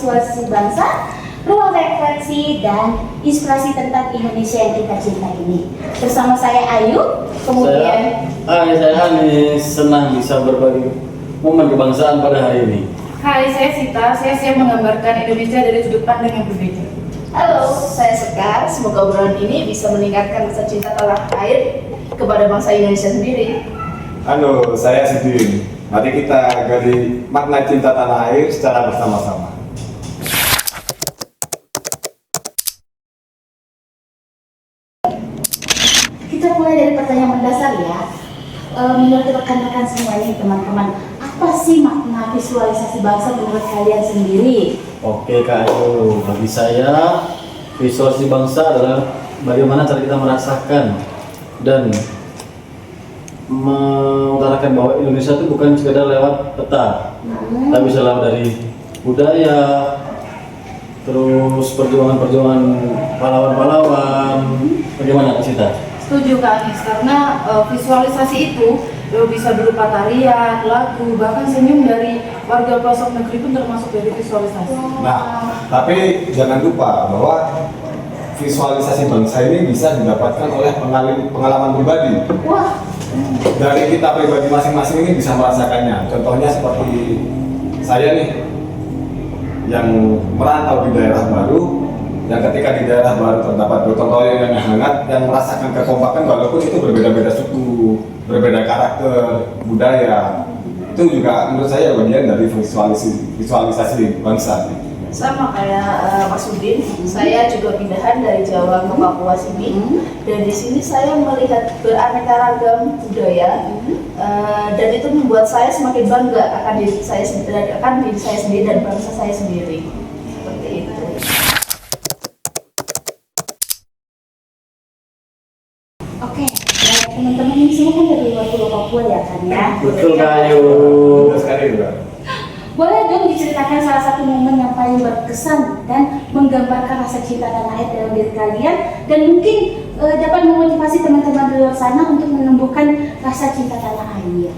visualisasi bangsa, ruang refleksi dan inspirasi tentang Indonesia yang kita cinta ini. Bersama saya Ayu, kemudian saya Hanis, senang bisa berbagi momen kebangsaan pada hari ini. Hai, saya Sita, saya siap menggambarkan Indonesia dari sudut pandang yang berbeda. Halo, saya Sekar. Semoga obrolan ini bisa meningkatkan rasa cinta tanah air kepada bangsa Indonesia sendiri. Halo, saya Sidin. Mari kita gali makna cinta tanah air secara bersama-sama. kita mulai dari pertanyaan mendasar ya. Menurut rekan-rekan semua ini teman-teman, apa sih makna visualisasi bangsa menurut kalian sendiri? Oke Kak Ayu, bagi saya visualisasi bangsa adalah bagaimana cara kita merasakan dan mengutarakan bahwa Indonesia itu bukan sekedar lewat peta, tapi bisa lewat dari budaya, terus perjuangan-perjuangan pahlawan-pahlawan. Bagaimana Kak Sita? Setuju Kak Anis, karena visualisasi itu bisa berupa tarian, lagu, bahkan senyum dari warga pelosok negeri pun termasuk dari visualisasi. Nah, tapi jangan lupa bahwa visualisasi bangsa ini bisa didapatkan oleh pengalaman pribadi. Wah, Dari kita pribadi masing-masing ini bisa merasakannya. Contohnya seperti saya nih, yang merantau di daerah baru, yang ketika di daerah baru terdapat gotong royong yang hangat, yang merasakan kekompakan walaupun itu berbeda-beda suku, berbeda karakter, budaya. Itu juga menurut saya bagian dari visualisasi bangsa. Sama kayak Mas Udin, saya juga pindahan dari Jawa ke Papua sini, dan di sini saya melihat beraneka ragam budaya, dan itu membuat saya semakin bangga akan diri saya sendiri dan bangsa saya sendiri. Seperti itu. oke. Ya, teman-teman ini semua kan dari luar Pulau Papua ya kan ya? Betul Kak Ayu. Betul sekali juga. Boleh dong diceritakan salah satu momen yang paling berkesan dan menggambarkan rasa cinta tanah air dalam diri kalian, dan mungkin dapat memotivasi teman-teman di luar sana untuk menumbuhkan rasa cinta tanah air.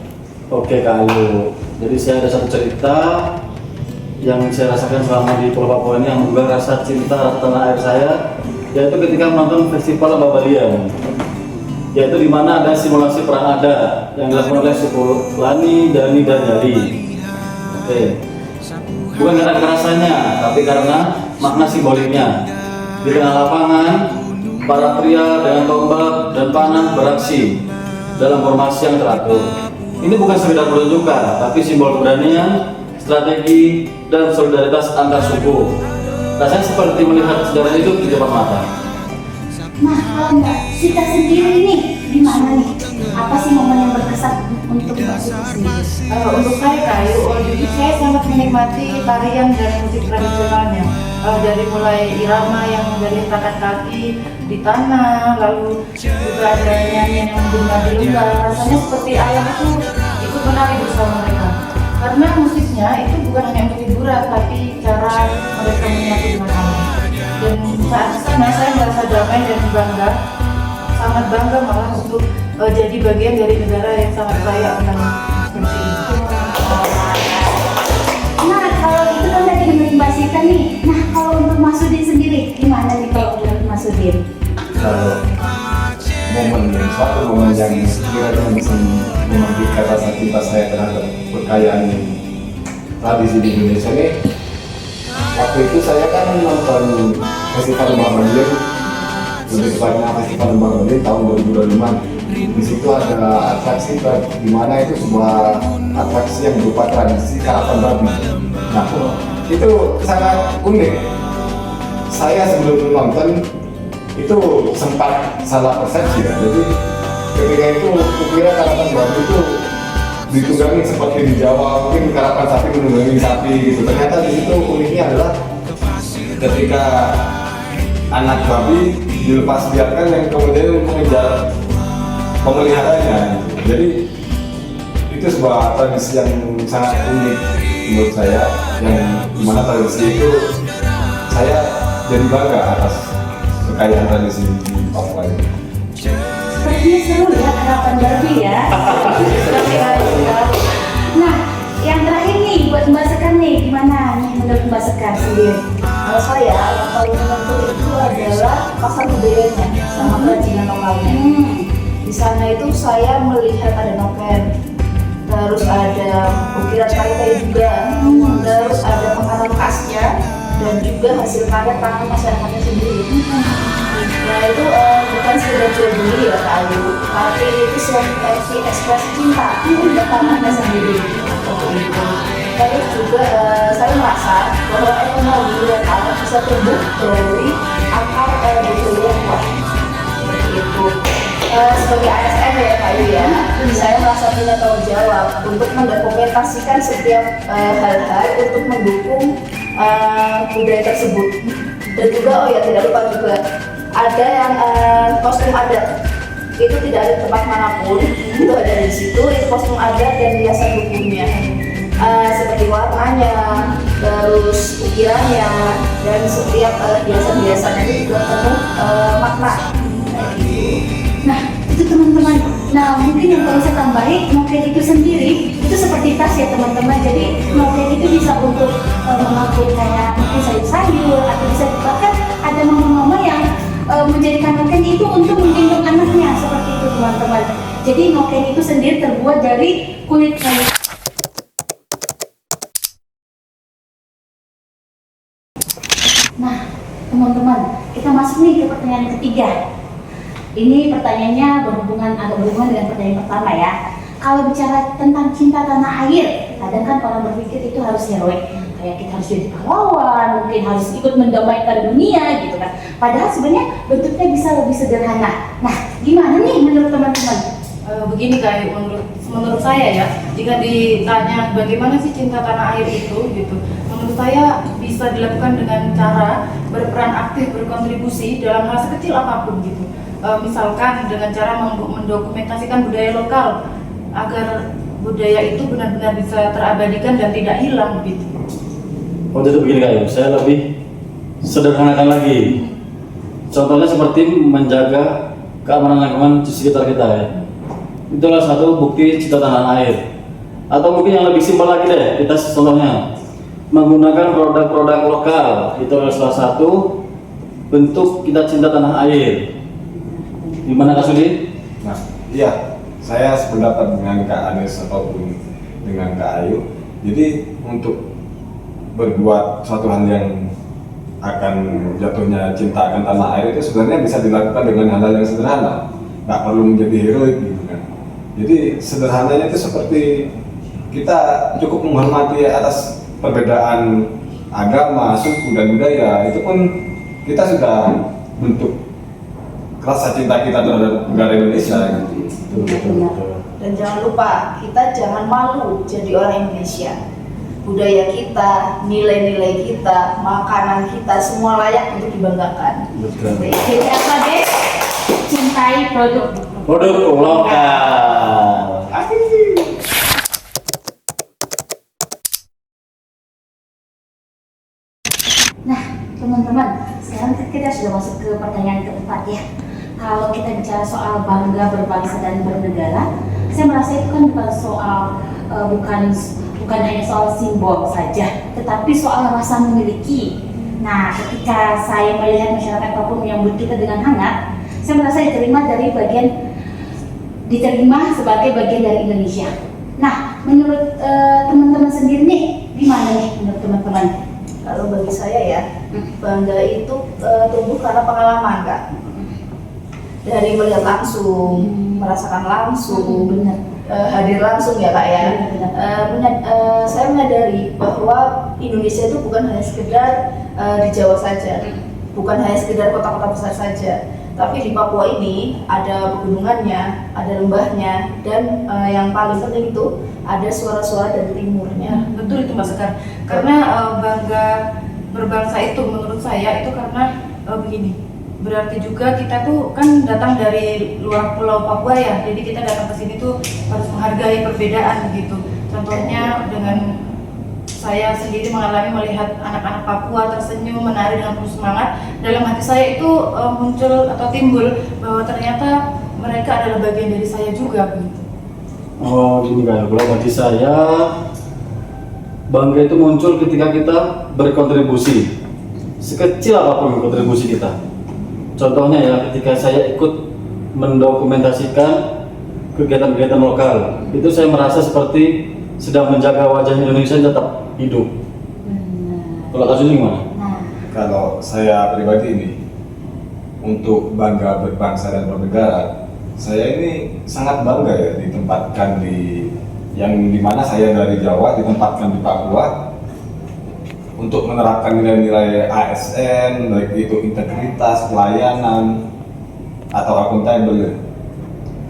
Oke Kak Ayu, jadi saya ada satu cerita yang saya rasakan selama di Pulau Papua ini yang mengubah rasa cinta rasa tanah air saya, yaitu ketika menonton festival Babalian, yaitu di mana ada simulasi perang ada yang dilakukan oleh suku Lani, Dani, dan Yali. Oke, bukan karena kekerasannya, tapi karena makna simboliknya. Di tengah lapangan, para pria dengan tombak dan panah beraksi dalam formasi yang teratur. Ini bukan sekedar pertunjukan, tapi simbol keberanian, strategi, dan solidaritas antar suku. Rasanya seperti melihat sejarah itu di depan mata. Nah, kalau Mbak Sita sendiri nih, gimana nih? Apa sih momen yang berkesan untuk Mbak Sita sendiri? Untuk saya Kayu, jujur saya sangat menikmati tarian dan musik tradisionalnya. Dari mulai irama yang menggerakkan kaki di tanah, lalu juga ada nyanyian yang bunga di luar. Rasanya seperti ayam itu ikut menari bersama mereka. Karena musiknya itu bukan hanya untuk hiburan, tapi cara mereka menyatu dengan alam. Dan saat di sana saya merasa damai dan bangga, sangat bangga malah untuk jadi bagian dari negara yang sangat kaya akan seperti ini. Nah, kalau itu kan tadi menurut Mbak Sita nih. Nah, kalau untuk Mas Udin sendiri, gimana nih kalau menurut Mas Udin? Kalau suatu momen yang kira-kira bisa membangkitkan rasa cinta saya terhadap kekayaan tradisi di Indonesia ini, waktu itu saya kan nonton festival Babalian, lebih tepatnya festival Babalian tahun 2025. Di situ ada atraksi di mana itu sebuah atraksi yang berupa tradisi karapan babi. Nah, itu sangat unik. Saya sebelum nonton itu sempat salah persepsi ya. Jadi ketika itu kukira karapan babi itu ditunggangi seperti di Jawa, mungkin karapan sapi menunggangi sapi gitu. Ternyata di situ uniknya adalah ketika anak babi dilepas biarkan yang kemudian mengejar pemeliharanya. Jadi itu sebuah tradisi yang sangat unik menurut saya, yang dimana tradisi itu saya jadi bangga atas kekayaan tradisi di Papua ini. Sepertinya seru ya karapan babi ya. Nah, yang terakhir nih buat Mbak Sekar nih. nih, gimana nih menurut Mbak Sekar sendiri? Kalau saya yang paling menentu itu adalah pasar budayanya sama kerajinan lokalnya. Di sana itu saya melihat ada noken, terus ada ukiran kayu juga, terus ada makanan khasnya, dan juga hasil karya tangan masyarakatnya sendiri. Nah itu bukan sekedar jual beli ya kayu, tapi itu suatu ekspresi cinta untuk tangannya sendiri. Seperti itu. Terus juga saya merasa bahwa ekonomi lokal bisa tumbuh dari akar budaya yang kuat. Seperti itu. Sebagai ASN ya Pak Yu ya, saya merasa punya tanggung jawab untuk mendokumentasikan setiap hal-hal untuk mendukung budaya tersebut. Dan juga oh ya tidak lupa juga ada yang kostum adat itu tidak ada di tempat manapun, itu ada di situ, itu kostum adat dan hiasan hukumnya. Seperti warnanya, terus ukirannya, dan setiap hiasan-hiasannya itu juga penuh makna. Nah, itu teman-teman. Nah, mungkin yang perlu saya tambahin, noken itu sendiri itu seperti tas ya teman-teman. Jadi noken itu bisa untuk mengangkut kayak mungkin sayur-sayur atau bisa bahkan ada mama-mama yang menjadikan noken itu untuk menggendong anaknya seperti itu teman-teman. Jadi noken itu sendiri terbuat dari kulit kayu. Nah, teman-teman, kita masuk nih ke pertanyaan ketiga. Ini pertanyaannya agak berhubungan dengan pertanyaan pertama ya. Kalau bicara tentang cinta tanah air, kadang kan orang berpikir itu harus heroik. Kayak kita harus jadi pahlawan, mungkin harus ikut mendamaikan dunia gitu kan. Padahal sebenarnya bentuknya bisa lebih sederhana. Nah, gimana nih menurut teman-teman? Begini kayak menurut saya ya, jika ditanya bagaimana sih cinta tanah air itu gitu, menurut saya bisa dilakukan dengan cara berperan aktif berkontribusi dalam hal sekecil apapun gitu. Misalkan dengan cara mendokumentasikan budaya lokal agar budaya itu benar-benar bisa terabadikan dan tidak hilang gitu. Oh jadi begini Kak Yu, saya lebih sederhanakan lagi. Contohnya seperti menjaga keamanan lingkungan di sekitar kita ya. Itulah satu bukti cinta tanah air. Atau mungkin yang lebih simpel lagi deh, kita contohnya menggunakan produk-produk lokal. Itu adalah salah satu bentuk kita cinta tanah air. Gimana Kak Sudi? Nah, iya, saya sependapat dengan Kak Anies ataupun dengan Kak Ayu. Jadi untuk berbuat suatu hal yang akan jatuhnya cinta akan tanah air itu sebenarnya bisa dilakukan dengan hal-hal yang sederhana, nggak perlu menjadi heroik gitu kan. Jadi sederhananya itu seperti kita cukup menghormati atas perbedaan agama, suku dan budaya, itu pun kita sudah bentuk rasa cinta kita terhadap negara Indonesia. Dan jangan lupa, kita jangan malu jadi orang Indonesia. Budaya kita, nilai-nilai kita, makanan kita, semua layak untuk dibanggakan. Betul. Jadi apa guys? Cintai produk lokal. Nah, teman-teman, sekarang kita sudah masuk ke pertanyaan keempat ya. Kalau kita bicara soal bangga berbangsa dan bernegara, saya merasa itu kan bukan soal bukan hanya soal simbol saja, tetapi soal rasa memiliki. Nah, ketika saya melihat masyarakat Papua menyambut kita dengan hangat, saya merasa diterima sebagai bagian dari Indonesia. Nah, menurut teman-teman sendiri nih, gimana nih menurut teman-teman? Kalau bagi saya ya, bangga itu tumbuh karena pengalaman Kak. Dari melihat langsung, merasakan langsung, hadir langsung ya Kak ya. Saya menyadari bahwa Indonesia itu bukan hanya sekedar di Jawa saja, bukan hanya sekedar kota-kota besar saja, tapi di Papua ini ada pegunungannya, ada lembahnya, dan yang paling penting itu ada suara-suara dari timurnya. Betul itu Mbak Sekar. Karena bangga berbangsa itu menurut saya itu karena begini. Berarti juga kita tuh kan datang dari luar pulau Papua ya, jadi kita datang ke sini tuh harus menghargai perbedaan gitu. Contohnya dengan saya sendiri mengalami melihat anak-anak Papua tersenyum, menari dengan penuh semangat. Dalam hati saya itu muncul atau timbul bahwa ternyata mereka adalah bagian dari saya juga gitu. Oh gini Kak, kalau bagi saya bangga itu muncul ketika kita berkontribusi, sekecil apapun kontribusi kita. Contohnya ya, ketika saya ikut mendokumentasikan kegiatan-kegiatan lokal, itu saya merasa seperti sedang menjaga wajah Indonesia tetap hidup. Kalau Kak Suni gimana? Kalau saya pribadi ini, untuk bangga berbangsa dan bernegara, saya ini sangat bangga ya ditempatkan di yang dimana saya dari Jawa ditempatkan di Papua untuk menerapkan nilai-nilai ASN, baik itu integritas, pelayanan, atau akuntabel.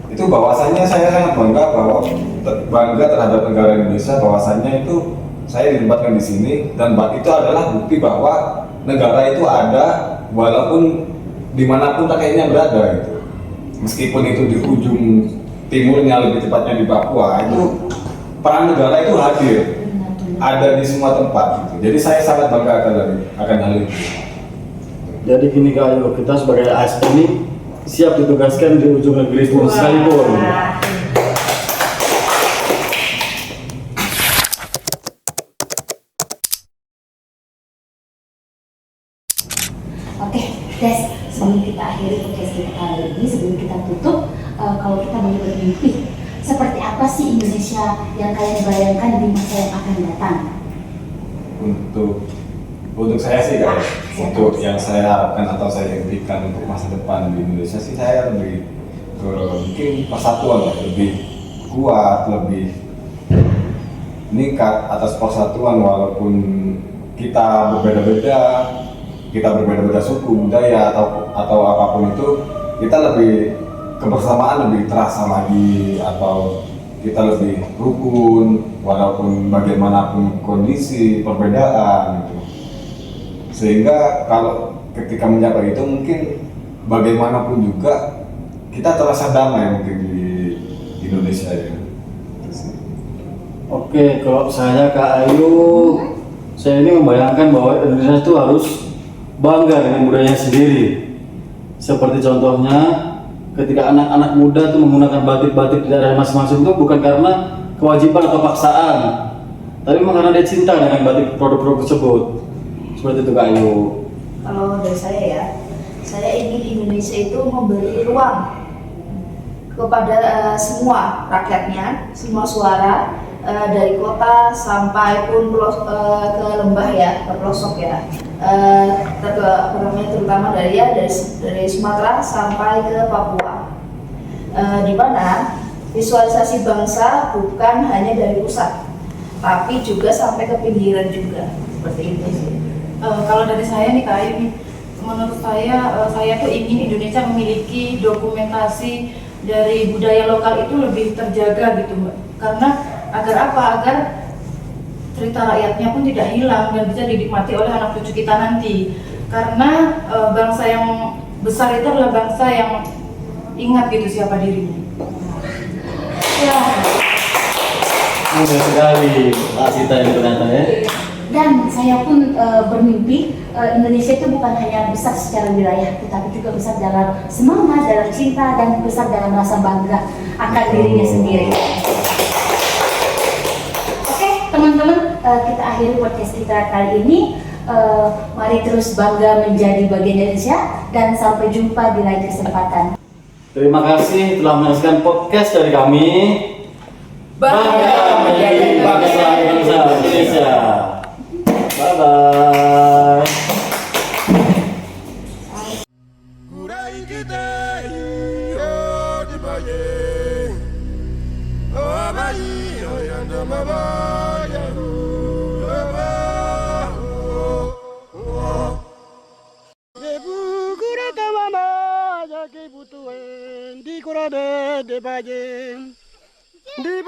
Itu bahwasannya saya sangat bangga terhadap negara Indonesia, bahwasannya itu saya ditempatkan di sini, dan itu adalah bukti bahwa negara itu ada walaupun dimanapun rakyatnya berada gitu. Meskipun itu di ujung timurnya, lebih tepatnya di Papua, itu peran negara itu hadir, ada di semua tempat gitu. Jadi saya sangat bangga akan hal itu. Jadi gini Kak Ayu, kita sebagai ASN ini siap ditugaskan di ujung negeri pun sekalipun. Oke, guys, sebelum kita akhiri podcast kita kali ini, sebelum kita tutup, kalau kita mau bermimpi, seperti apa sih Indonesia yang kalian bayangkan di masa yang akan datang? Untuk saya sih guys, untuk yang saya harapkan atau saya impikan untuk masa depan di Indonesia sih, saya lebih ke mungkin persatuan lah, lebih kuat, lebih meningkat atas persatuan. Walaupun kita berbeda-beda suku, budaya atau apapun itu, kita lebih kebersamaan lebih terasa lagi, atau kita lebih rukun walaupun bagaimanapun kondisi perbedaan gitu. Sehingga kalau ketika mencapai itu, mungkin bagaimanapun juga kita terasa damai mungkin di Indonesia ya. Oke, kalau saya Kak Ayu, saya ini membayangkan bahwa Indonesia itu harus bangga dengan budayanya sendiri. Seperti contohnya ketika anak-anak muda itu menggunakan batik-batik di daerah masing-masing, itu bukan karena kewajiban atau paksaan, tapi memang karena dia cinta dengan batik produk-produk tersebut. Seperti itu Kak Ayu. Kalau dari saya ya, saya ingin Indonesia itu memberi ruang kepada semua rakyatnya, semua suara, dari kota sampai pun ke lembah ya, ke pelosok ya, terutama dari Sumatera sampai ke Papua, di mana visualisasi bangsa bukan hanya dari pusat, tapi juga sampai ke pinggiran juga, seperti itu sih. Kalau dari saya nih Kak Ayu nih, menurut saya tuh ingin Indonesia memiliki dokumentasi dari budaya lokal itu lebih terjaga gitu Mbak. Karena agar apa? Agar cerita rakyatnya pun tidak hilang dan bisa dinikmati oleh anak cucu kita nanti. Karena bangsa yang besar itu adalah bangsa yang ingat gitu siapa dirinya. Mudah sekali Asita ini ternyata ya. Dan saya pun bermimpi Indonesia itu bukan hanya besar secara wilayah, tetapi juga besar dalam semangat, dalam cinta, dan besar dalam rasa bangga akan dirinya sendiri. Oke, teman-teman, kita akhiri podcast kita kali ini. Mari terus bangga menjadi bagian Indonesia, dan sampai jumpa di lain kesempatan. Terima kasih telah menyaksikan podcast dari kami. Bangga menjadi bangsa Indonesia. Bye bye. Di